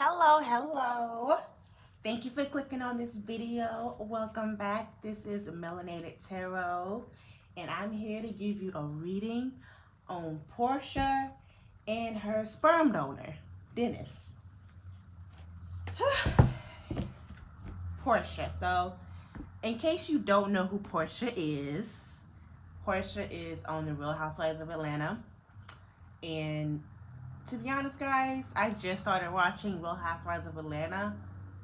Hello. Thank you for clicking on this video. Welcome back. This is Melanated Tarot, and I'm here to give you a reading on Porsha and her sperm donor, Dennis. Porsha. So, in case you don't know who Porsha is on The Real Housewives of Atlanta, and to be honest, guys, I just started watching Real Housewives of Atlanta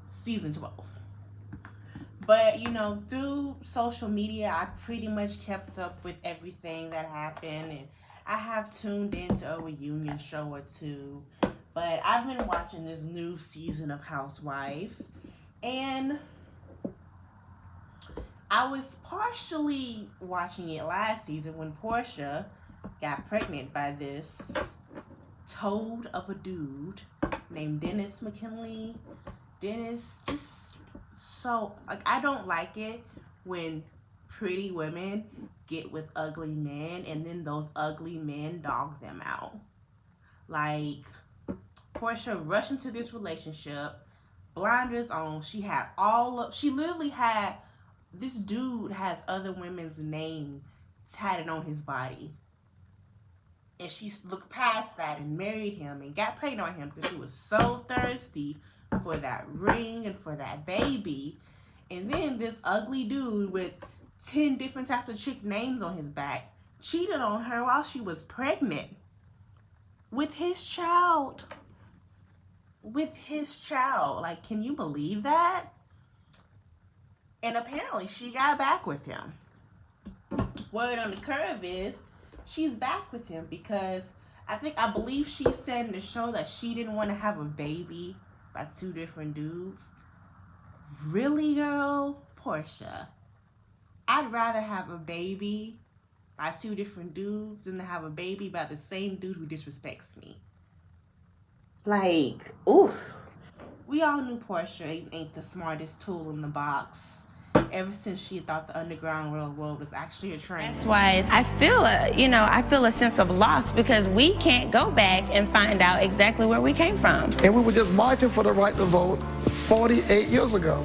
season 12. But, through social media, I pretty much kept up with everything that happened. And I have tuned into a reunion show or two. But I've been watching this new season of Housewives. And I was partially watching it last season when Porsha got pregnant by this toad of a dude named Dennis McKinley. Dennis, just so, I don't like it when pretty women get with ugly men and then those ugly men dog them out. Like, Porsha rushed into this relationship, blinders on. She literally had, this dude has other women's name tatted on his body. And she looked past that and married him and got pregnant on him because she was so thirsty for that ring and for that baby. And then this ugly dude with 10 different types of chick names on his back cheated on her while she was pregnant with his child. Like, can you believe that? And apparently she got back with him. Word on the curve is she's back with him because I believe she said in the show that she didn't want to have a baby by two different dudes. Really, girl? Porsha, I'd rather have a baby by two different dudes than to have a baby by the same dude who disrespects me. Like, ooh. We all knew Porsha ain't the smartest tool in the box ever since she thought the Underground Railroad was actually a train. That's why I feel a sense of loss because we can't go back and find out exactly where we came from. And we were just marching for the right to vote 48 years ago.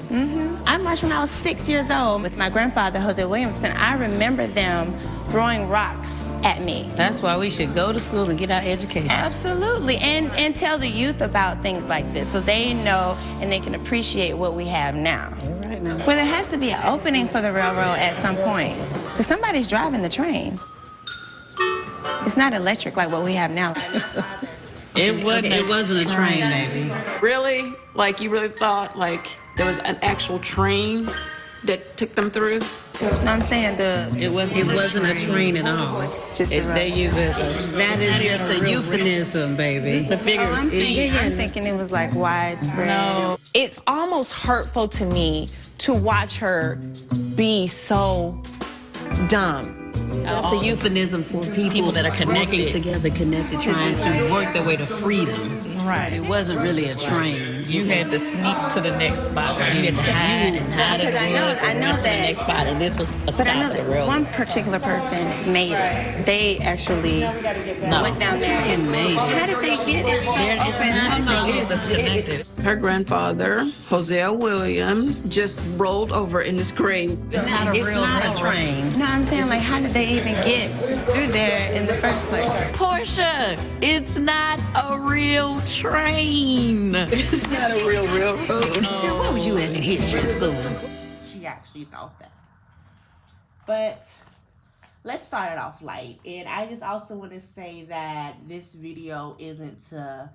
I marched when I was 6 years old with my grandfather, Jose Williamson. I remember them throwing rocks at me. That's why we should go to school and get our education. Absolutely, and tell the youth about things like this so they know and they can appreciate what we have now. Right now. Well, there has to be an opening for the railroad at some point because somebody's driving the train. It's not electric like what we have now. It wasn't a train, baby. Really? Like, you really thought, like, there was an actual train that took them through? You know what I'm saying? It wasn't a train at all. Just They use it. That is just a euphemism, baby. Just a figure of speech. I'm thinking it was like widespread. No. It's almost hurtful to me to watch her be so dumb. That's a euphemism for people that are working together, trying to work their way to freedom. Right. It wasn't really a train. You had to sneak to the next spot. You had to hide and hide in the woods I know to the that. next spot, and this was a But stop I know at the that railroad. one particular person made it. They actually went down there and made it. How did they get it? Her grandfather, Hosea Williams, just rolled over in his grave. It's not a train. No, I'm saying, like, how did they even get through there in the first place? Porsha, it's not a real train. It's not a real railroad. What was you in history school? She actually thought that. But let's start it off light. And I just also want to say that this video isn't to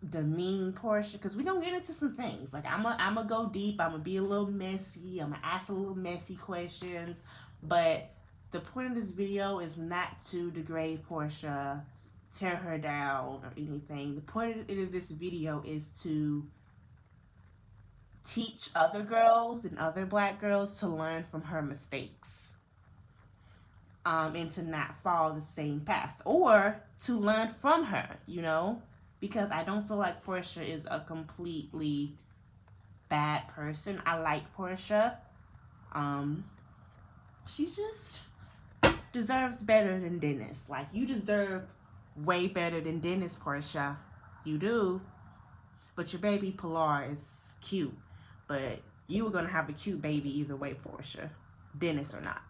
demean Porsha, because we're going to get into some things. Like, I'm gonna go deep. I'm going to be a little messy. I'm going to ask a little messy questions. But the point of this video is not to degrade Porsha, tear her down, or anything. The point of this video is to teach other girls and other black girls to learn from her mistakes, and to not follow the same path, or to learn from her, because I don't feel like Porsha is a completely bad person. I like Porsha. She just deserves better than Dennis. Like, you deserve way better than Dennis, Porsha. You do. But your baby Pilar is cute. But you were gonna have a cute baby either way, Porsha, Dennis or not.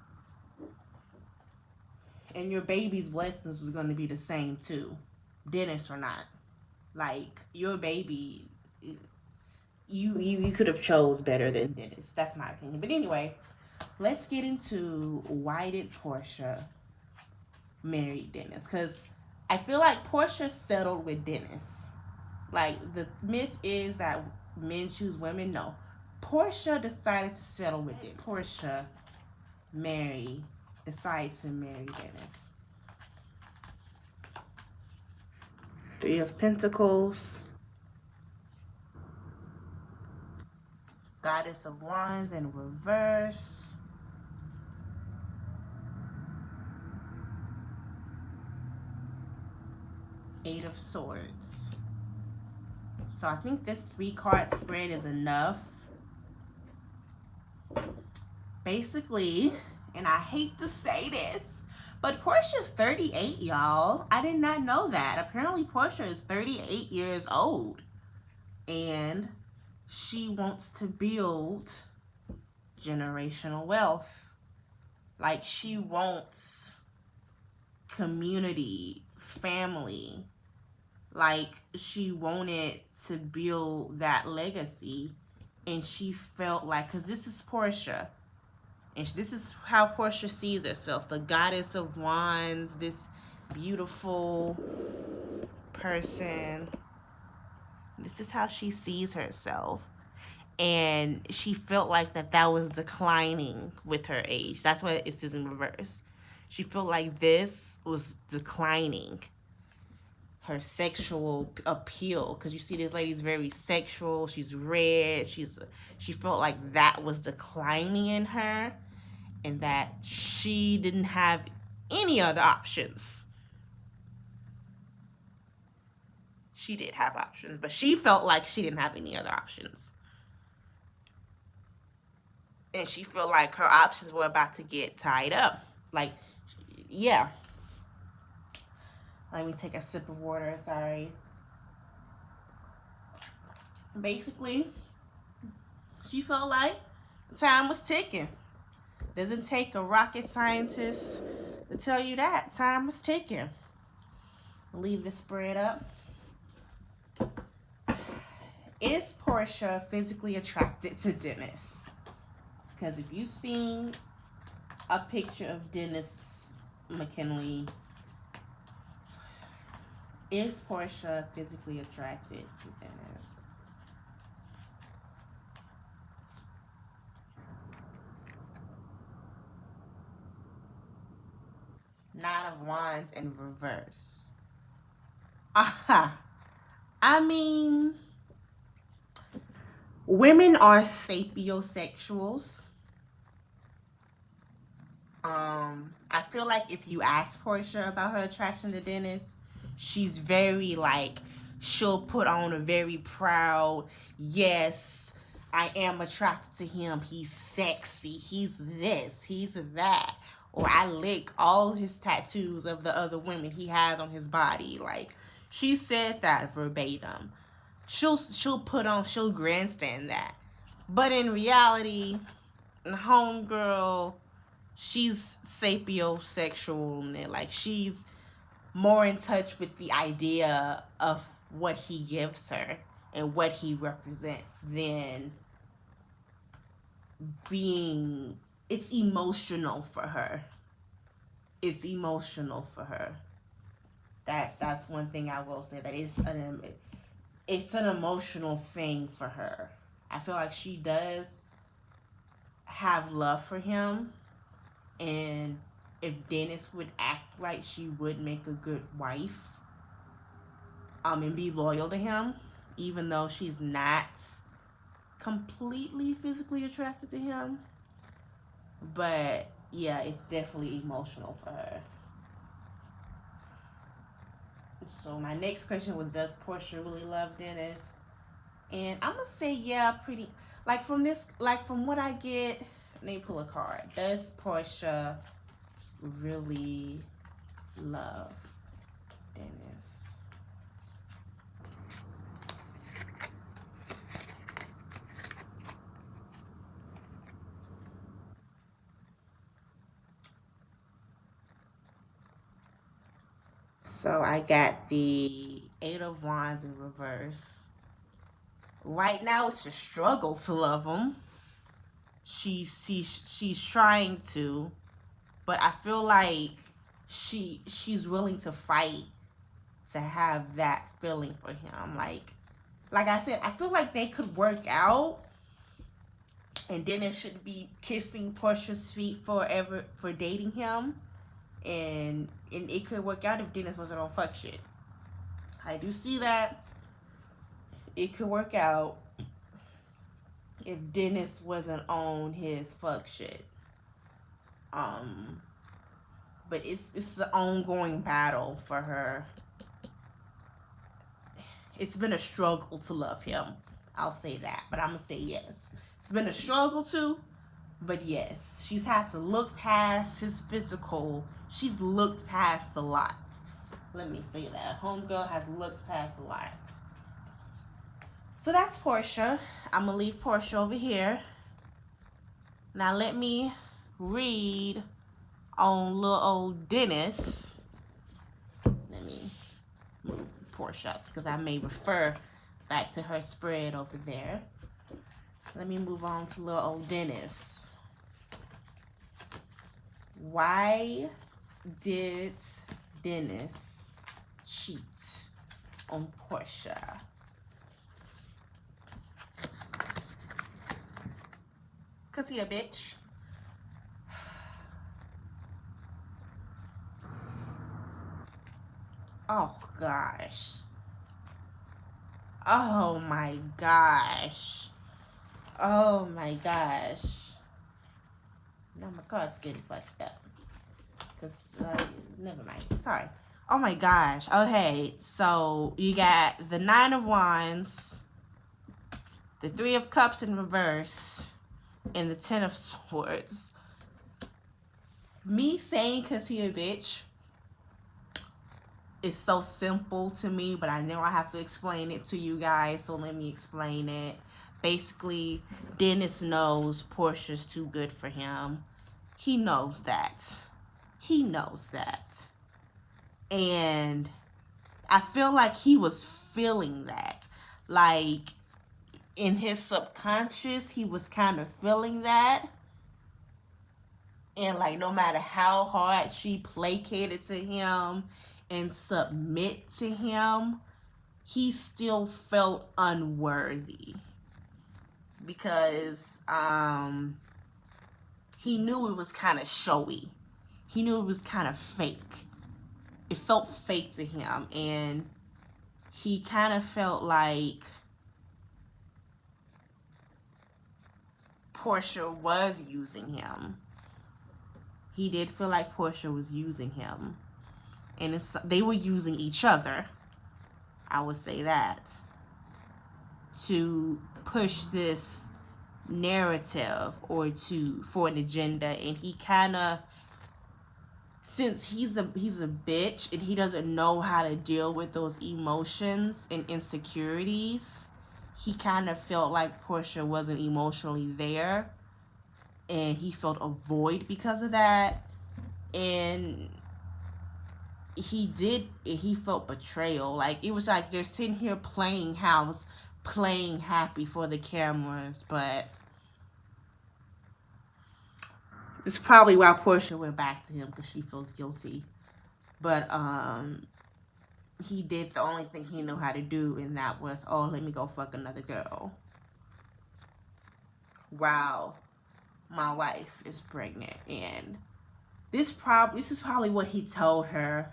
And your baby's blessings was gonna be the same too, Dennis or not. Like your baby, you could have chose better than Dennis. That's my opinion. But anyway, let's get into why did Porsha marry Dennis? Because I feel like Porsha settled with Dennis. Like the myth is that men choose women. No, Porsha decided to settle with Dennis. Porsha decided to marry Dennis. 3 of Pentacles. Goddess of Wands in reverse. Eight of Swords. So I think this 3-card spread is enough. Basically, and I hate to say this, but Porsha's 38, y'all. I did not know that. Apparently, Porsha is 38 years old. And she wants to build generational wealth. Like, she wants community, family. Like, she wanted to build that legacy. And she felt like, because this is Porsha. And this is how Porsha sees herself. The goddess of wands, this beautiful person. This is how she sees herself. And she felt like that was declining with her age. That's why it says in reverse. She felt like this was declining her sexual appeal, because you see this lady's very sexual. She's red. She felt like that was declining in her, and that she didn't have any other options. She did have options, but she felt like she didn't have any other options. And she felt like her options were about to get tied up. Like, yeah. Let me take a sip of water, sorry. Basically, she felt like time was ticking. Doesn't take a rocket scientist to tell you that. Time was ticking. Leave the spread up. Is Porsha physically attracted to Dennis? Because if you've seen a picture of Dennis McKinley, is Porsha physically attracted to Dennis? Nine of Wands in reverse. Aha. I mean, women are sapiosexuals. I feel like if you ask Porsha about her attraction to Dennis, she's very like, she'll put on a very proud, yes, I am attracted to him. He's sexy. He's this. He's that. Or I lick all his tattoos of the other women he has on his body. Like, she said that verbatim. She'll grandstand that. But in reality, the homegirl, she's sapiosexual. Like, she's more in touch with the idea of what he gives her and what he represents than being, it's emotional for her. It's emotional for her. That's one thing I will say, that it's an emotional thing for her. I feel like she does have love for him, and if Dennis would act right, she would make a good wife, and be loyal to him, even though she's not completely physically attracted to him. But yeah, it's definitely emotional for her. So my next question was, does Porsha really love Dennis? And I'm gonna say yeah, pretty, like from what I get. Let me pull a card. Does Porsha really love Dennis? So I got the Eight of Wands in reverse. Right now, it's a struggle to love him. She's trying to, but I feel like she's willing to fight to have that feeling for him. Like I said, I feel like they could work out, and Dennis should be kissing Porsha's feet forever for dating him, and it could work out if Dennis wasn't on fuck shit. I do see that. It could work out if Dennis wasn't on his fuck shit. But it's an ongoing battle for her. It's been a struggle to love him. I'll say that, but I'm gonna say yes. It's been a struggle too, but yes. She's had to look past his physical. She's looked past a lot. Let me say that. Homegirl has looked past a lot. So that's Porsha. I'm gonna leave Porsha over here. Now let me read on little old Dennis. Let me move Porsha up because I may refer back to her spread over there. Let me move on to little old Dennis. Why did Dennis cheat on Porsha? Cause he a bitch. Oh gosh. Oh my gosh. Oh my gosh. Now my card's getting fucked up. Cause never mind. Sorry. Oh my gosh. Okay, so you got the Nine of Wands, the Three of Cups in reverse, and the Ten of Swords. Me saying cause he a bitch is so simple to me, but I know I have to explain it to you guys, so let me explain it. Basically, Dennis knows Porsha's too good for him. He knows that. He knows that. And I feel like he was feeling that. Like, in his subconscious, he was kind of feeling that. And, like, no matter how hard she placated to him and submit to him, he still felt unworthy. Because he knew it was kind of showy. He knew it was kind of fake. It felt fake to him. And he kind of felt like Porsha was using him. He did feel like Porsha was using him. And they were using each other. I would say that. To push this narrative or for an agenda. And he kind of, since he's a bitch and he doesn't know how to deal with those emotions and insecurities, he kind of felt like Porsha wasn't emotionally there, and he felt a void because of that. And he felt betrayal. Like, it was like they're sitting here playing house, playing happy for the cameras, but it's probably why Porsha went back to him, because she feels guilty. But he did the only thing he knew how to do, and that was, oh, let me go fuck another girl. Wow, my wife is pregnant. And this is probably what he told her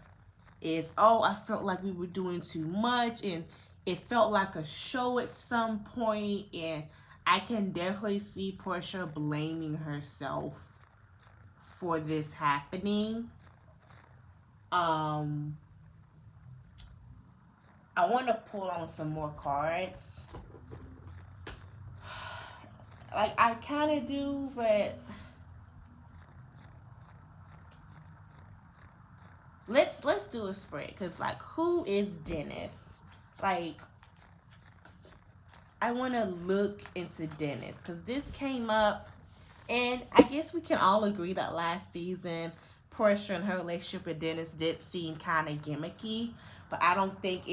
is, oh, I felt like we were doing too much, and it felt like a show at some point. And I can definitely see Porsha blaming herself for this happening. I want to pull on some more cards. Like, I kind of do, but let's do a spread, because, like, who is Dennis? Like, I want to look into Dennis, because this came up, and I guess we can all agree that last season Porsha and her relationship with Dennis did seem kind of gimmicky, but I don't think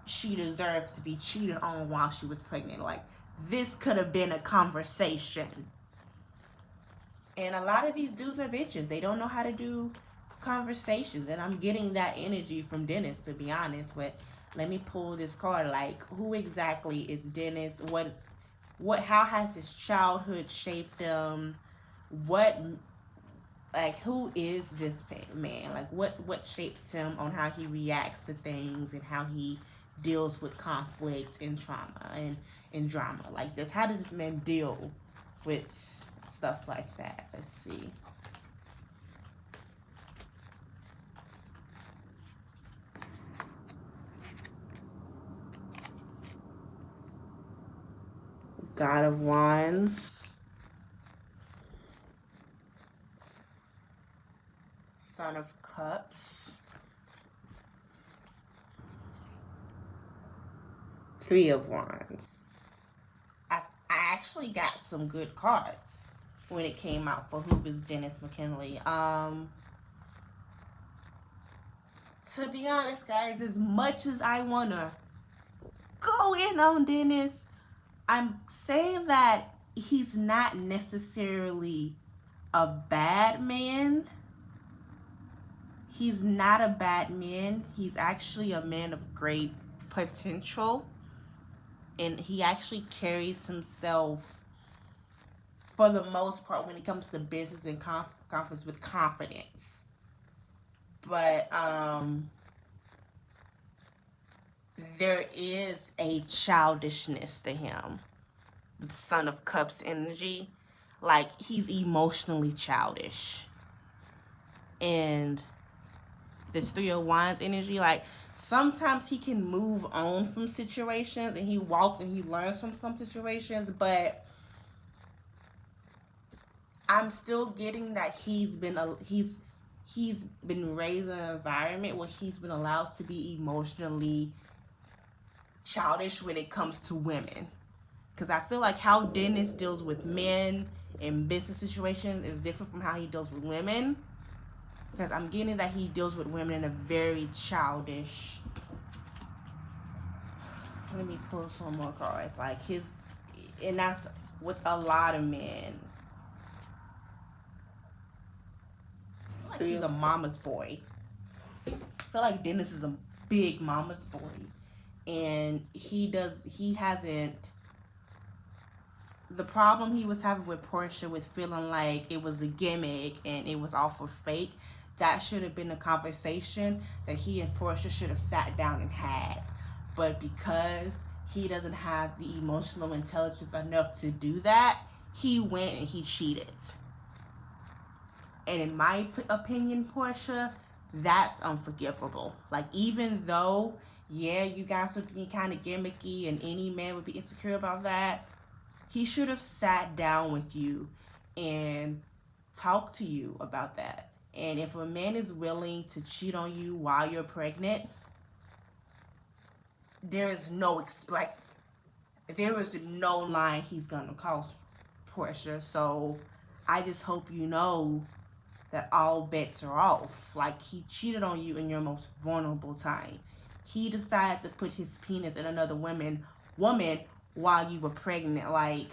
she deserves to be cheated on while she was pregnant. Like, this could have been a conversation. And a lot of these dudes are bitches. They don't know how to do conversations, and I'm getting that energy from Dennis, to be honest. But let me pull this card. Like, who exactly is Dennis? How has his childhood shaped him? Who is this man? Like, what shapes him on how he reacts to things and how he deals with conflict and trauma and drama? Like, how does this man deal with stuff like that? Let's see. God of Wands, Son of Cups, Three of Wands. I actually got some good cards when it came out for who is Dennis McKinley. To be honest, guys, as much as I wanna go in on Dennis, I'm saying that he's not necessarily a bad man. He's not a bad man. He's actually a man of great potential. And he actually carries himself, for the most part, when it comes to business and confidence, with confidence. But there is a childishness to him. The Son of Cups energy. Like, he's emotionally childish. And this Three of Wands energy, like, sometimes he can move on from situations and he walks and he learns from some situations, but I'm still getting that he's been raised in an environment where he's been allowed to be emotionally childish when it comes to women. Because I feel like how Dennis deals with men in business situations is different from how he deals with women. Because I'm getting that he deals with women in a very childish. Let me pull some more cards. Like, and that's with a lot of men. I feel like he's a mama's boy. I feel like Dennis is a big mama's boy. And he hasn't. The problem he was having with Porsha, with feeling like it was a gimmick and it was all for fake, that should have been a conversation that he and Porsha should have sat down and had. But because he doesn't have the emotional intelligence enough to do that, he went and he cheated. And in my opinion, Porsha, that's unforgivable. Like, even though, yeah, you guys are being kind of gimmicky and any man would be insecure about that, he should have sat down with you and talked to you about that. And if a man is willing to cheat on you while you're pregnant, there is no line he's gonna cross, Porsha. So I just hope you know that all bets are off. Like, he cheated on you in your most vulnerable time. He decided to put his penis in another woman while you were pregnant. Like,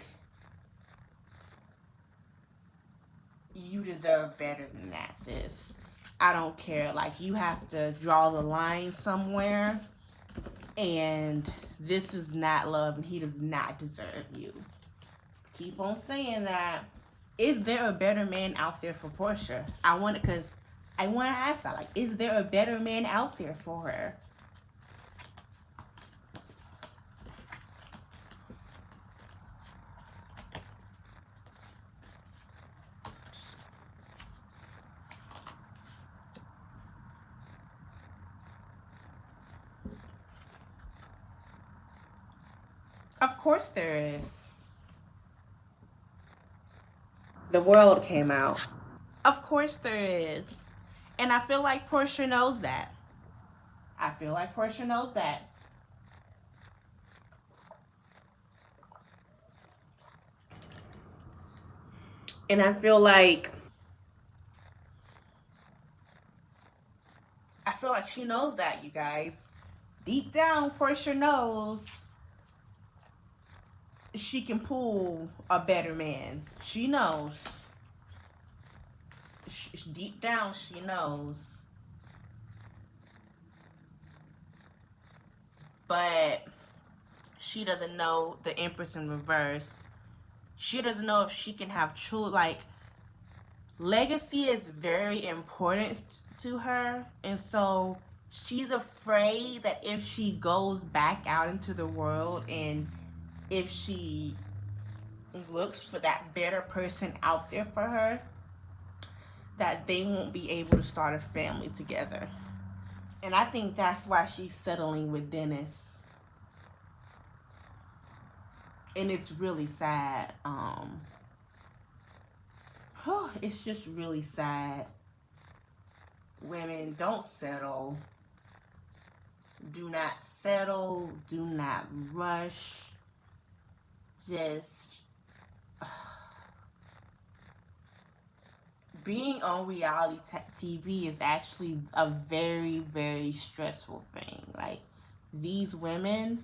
you deserve better than that, sis. I don't care. Like, you have to draw the line somewhere. And this is not love, and he does not deserve you. Keep on saying that. Is there a better man out there for Porsha? I want to ask that. Like, is there a better man out there for her? Of course there is. The World came out. Of course there is. And I feel like Porsha knows that. And I feel like she knows that, you guys. Deep down, Porsha knows she can pull a better man. She knows. Deep down, she knows. But she doesn't know the Empress in reverse. She doesn't know if she can have true, like, legacy is very important to her. And so she's afraid that if she goes back out into the world and if she looks for that better person out there for her, that they won't be able to start a family together. And I think that's why she's settling with Dennis. And it's really sad. It's just really sad. Women, don't settle. Do not settle. Do not rush. Just being on reality TV is actually a very, very stressful thing. Like, these women,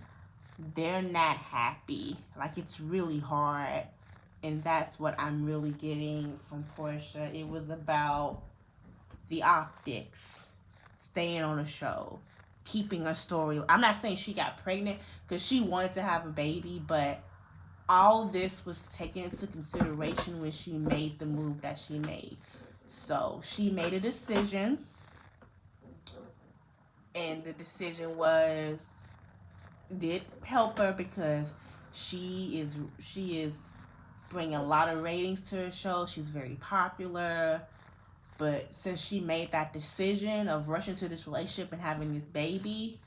they're not happy. Like, it's really hard. And that's what I'm really getting from Porsha. It was about the optics, staying on a show, keeping a story. I'm not saying she got pregnant because she wanted to have a baby, but all this was taken into consideration when she made the move that she made. So she made a decision, and the decision did help her because she is bringing a lot of ratings to her show. She's very popular. But since she made that decision of rushing to this relationship and having this baby,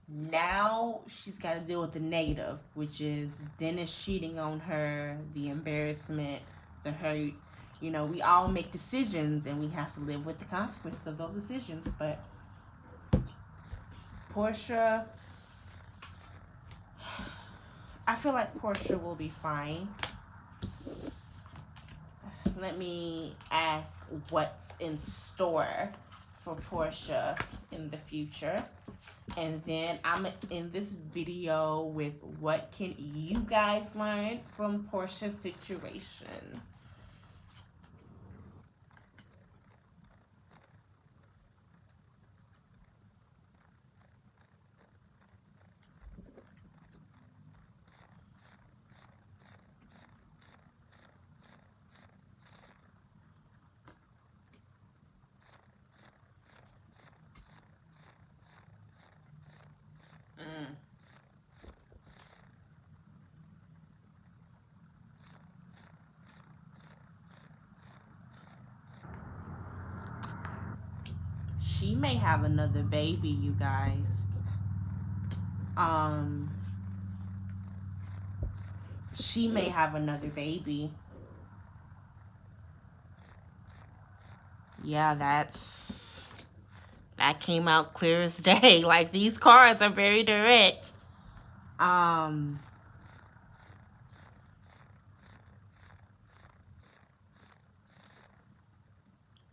now she's got to deal with the negative, which is Dennis cheating on her, the embarrassment, the hurt. You know, we all make decisions and we have to live with the consequences of those decisions. But Porsha, I feel like Porsha will be fine. Let me ask what's in store for Porsha in the future. And then I'm in this video with what can you guys learn from Porsha's situation. She may have another baby, you guys. She may have another baby. Yeah, that came out clear as day. Like, these cards are very direct.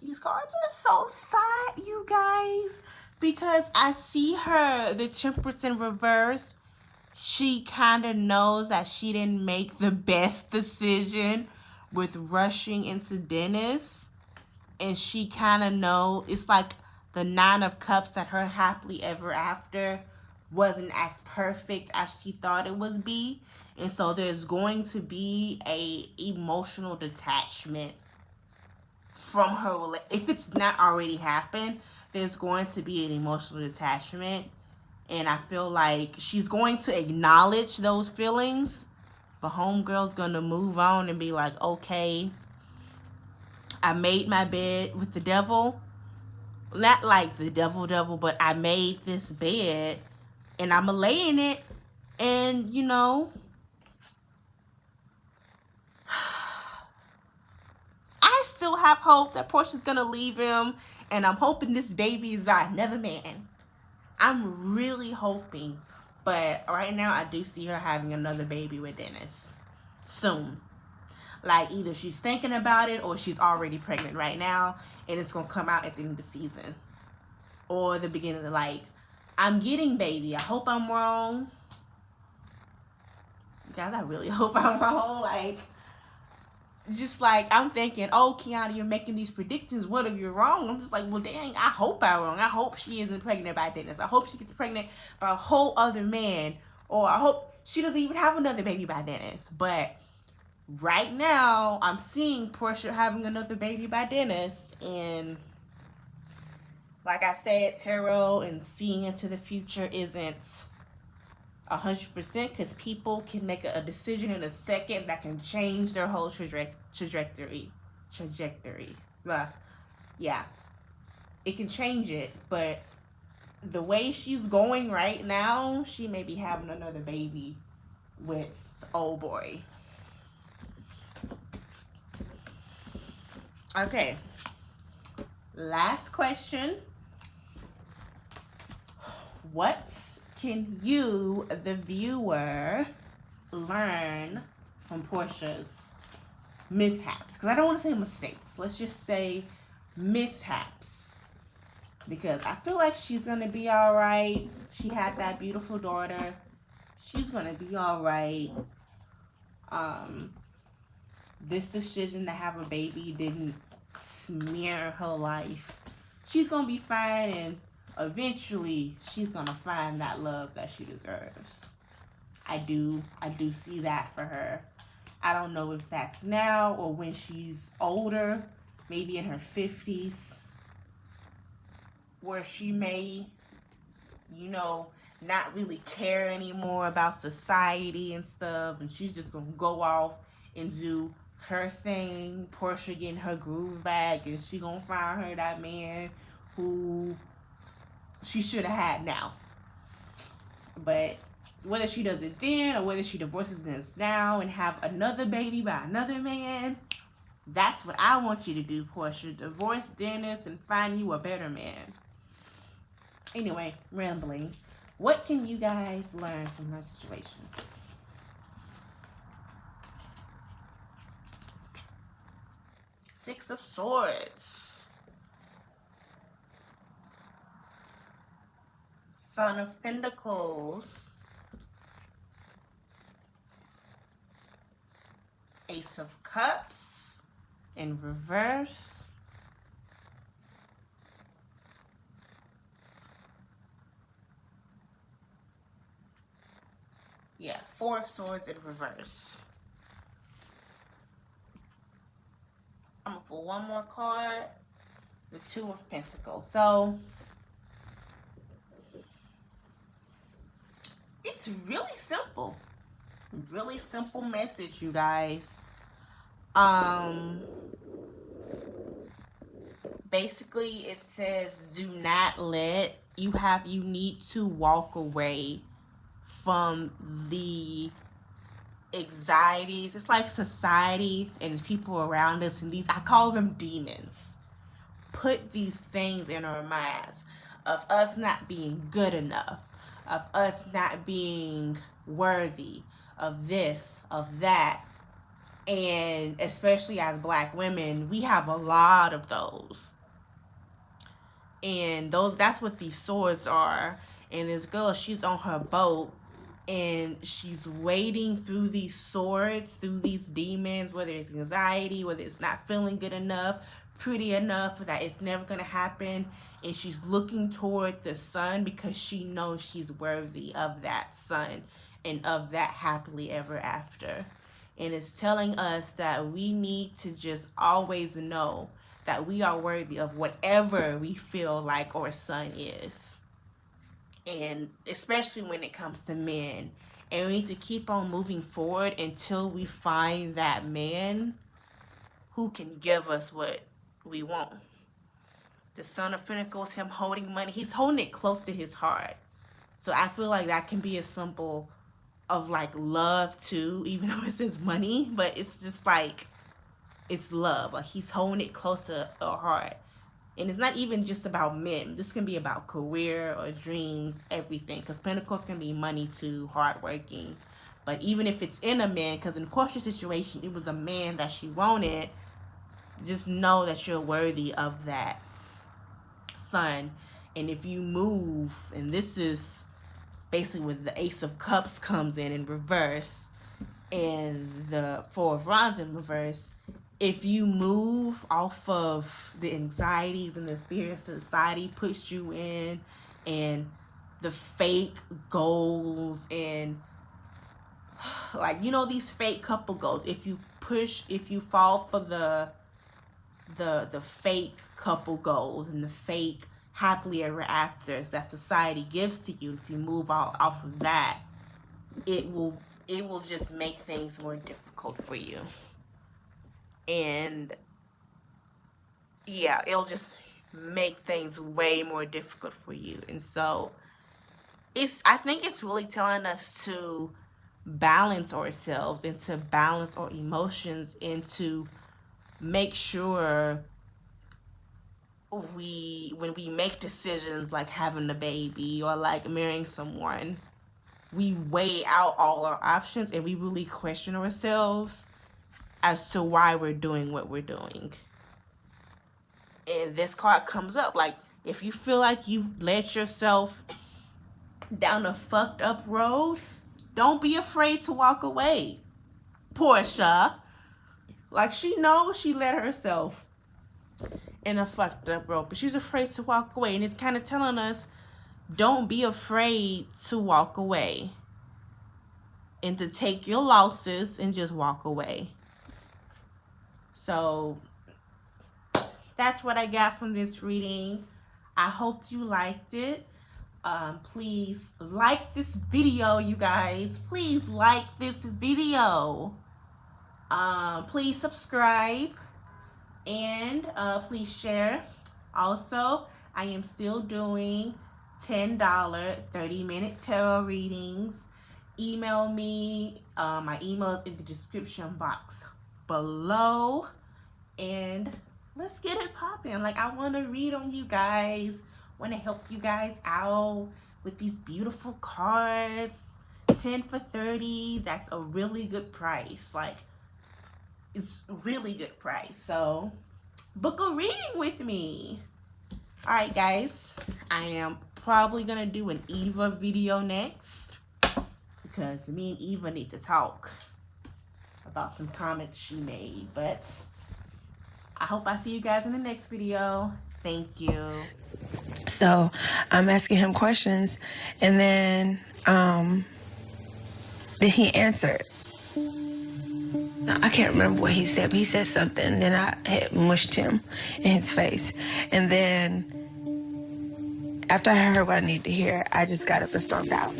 These cards are so sad, you guys, because I see her, the Temperance in reverse. She kind of knows that she didn't make the best decision with rushing into Dennis. And she kind of know, it's like the Nine of Cups, that her happily ever after wasn't as perfect as she thought it would be. And so there's going to be a emotional detachment from her. If it's not already happened, there's going to be an emotional detachment. And I feel like she's going to acknowledge those feelings, but homegirl's going to move on and be like, okay, I made my bed with the devil. Not like the devil, but I made this bed and I'm lay in it. And, you know, I still have hope that Porsha's going to leave him. And I'm hoping this baby is by another man. I'm really hoping. But right now, I do see her having another baby with Dennis soon. Like, either she's thinking about it or she's already pregnant right now. And it's going to come out at the end of the season. or the beginning of like, I'm getting baby. I hope I'm wrong. Guys, I really hope I'm wrong. Like, just like, I'm thinking, oh, Kiana, you're making these predictions. What if you're wrong? I'm just like, well, dang, I hope I'm wrong. I hope she isn't pregnant by Dennis. I hope she gets pregnant by a whole other man. Or I hope she doesn't even have another baby by Dennis. But right now, I'm seeing Porsha having another baby by Dennis. And like I said, tarot and seeing into the future isn't 100% because people can make a decision in a second that can change their whole trajectory. Yeah, it can change it, but the way she's going right now, she may be having another baby with old boy. Okay, last question. What can you, the viewer, learn from Porsha's mishaps? Because I don't want to say mistakes. Let's just say mishaps. Because I feel like she's going to be all right. She had that beautiful daughter. She's going to be all right. This decision to have a baby didn't smear her life. She's going to be fine, and eventually she's gonna find that love that she deserves. I do see that for her. I don't know if that's now or when she's older, maybe in her 50s, where she may, not really care anymore about society and stuff, and she's just gonna go off and do her thing. Porsha getting her groove back, and she gonna find her that man who she should have had now. But whether she does it then or whether she divorces Dennis now and have another baby by another man, that's what I want you to do, Porsha. Divorce Dennis and find you a better man. Anyway, rambling. What can you guys learn from her situation? Six of Swords. Son of Pentacles. Ace of Cups in reverse. Yeah, Four of Swords in reverse. I'm gonna pull one more card. The Two of Pentacles. So it's really simple. Really simple message, you guys. Basically it says do not let you need to walk away from the anxieties. It's like society and people around us, and I call them demons, put these things in our minds of us not being good enough, of us not being worthy, of this, of that. And especially as Black women, we have a lot of those. And that's what these swords are. And this girl, she's on her boat and she's wading through these swords, through these demons, whether it's anxiety, whether it's not feeling good enough, pretty enough that it's never going to happen. And she's looking toward the sun because she knows she's worthy of that sun and of that happily ever after. And it's telling us that we need to just always know that we are worthy of whatever we feel like our sun is. And especially when it comes to men. And we need to keep on moving forward until we find that man who can give us what we want. The Son of Pentacles, him holding money, he's holding it close to his heart. So I feel like that can be a symbol of like love too, even though it says money, but it's just like, it's love. Like he's holding it close to our heart. And it's not even just about men. This can be about career or dreams, everything. Because Pentacles can be money too, hardworking. But even if it's in a man, because in Porsha's situation, it was a man that she wanted, just know that you're worthy of that son. And if you move, and this is basically when the Ace of Cups comes in reverse, and the Four of Wands in reverse, if you move off of the anxieties and the fears society puts you in, and the fake goals, and like, you know, these fake couple goals, if you fall for the fake couple goals and the fake happily ever afters that society gives to you, if you move off of that, it will just make things more difficult for you. And yeah, it'll just make things way more difficult for you. And so I think it's really telling us to balance ourselves and to balance our emotions and to make sure when we make decisions like having a baby or like marrying someone, we weigh out all our options and we really question ourselves as to why we're doing what we're doing. And this card comes up, like, if you feel like you've led yourself down a fucked up road, don't be afraid to walk away. Porsha, like, she knows she led herself in a fucked up road, but she's afraid to walk away. And it's kind of telling us, don't be afraid to walk away and to take your losses and just walk away. So that's what I got from this reading. I hope you liked it. Please like this video, you guys. Please like this video. Please subscribe. And please share. Also, I am still doing $10 30-minute tarot readings. Email me. My email is in the description box below. And let's get it popping. Like, I want to read on you guys. Want to help you guys out with these beautiful cards. 10 for $30. That's a really good price. Like, it's really good price. So book a reading with me. All right, guys, I am probably gonna do an Eva video next because me and Eva need to talk about some comments she made. But I hope I see you guys in the next video. Thank you. So I'm asking him questions, and then he answered. I can't remember what he said, but he said something. Then I had mushed him in his face. And then after I heard what I needed to hear, I just got up and stormed out.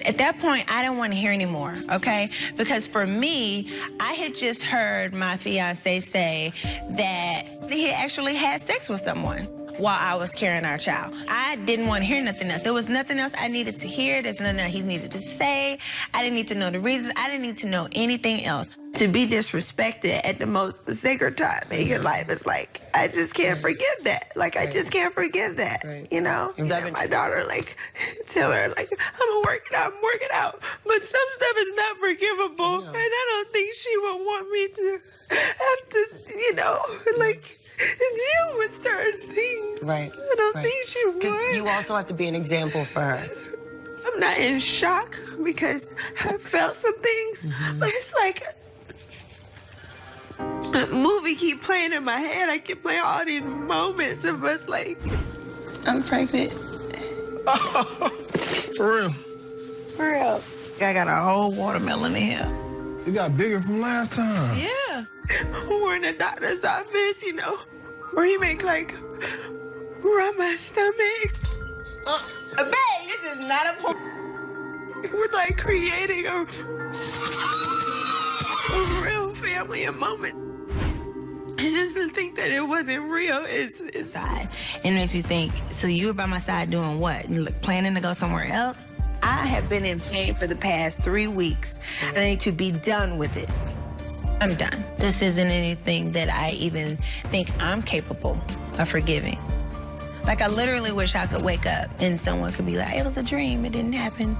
At that point, I didn't want to hear anymore, okay? Because for me, I had just heard my fiance say that he actually had sex with someone while I was carrying our child. I didn't want to hear nothing else. There was nothing else I needed to hear. There's nothing else he needed to say. I didn't need to know the reasons. I didn't need to know anything else. To be disrespected at the most sacred time in your life is like, I just can't forgive that. Like, I just can't forgive that, you know? And my daughter, like, tell her, like, I'm working out. But some stuff is not forgivable. And I don't think she would want me to have to, you know, like, deal with certain things. Right. I don't think she would. You also have to be an example for her. I'm not in shock because I felt some things, but it's like a movie keep playing in my head. I keep playing all these moments of us like, I'm pregnant. For real? For real. I got a whole watermelon in here. It got bigger from last time. Yeah. We're in the doctor's office, you know, where he make like rub my stomach. Babe, this is not a We're like creating a real family a moment. I just didn't think that it wasn't real. It's side. It makes me think, so you were by my side doing what? Planning to go somewhere else? I have been in pain for the past 3 weeks. I need to be done with it. I'm done. This isn't anything that I even think I'm capable of forgiving. Like, I literally wish I could wake up and someone could be like, it was a dream, it didn't happen.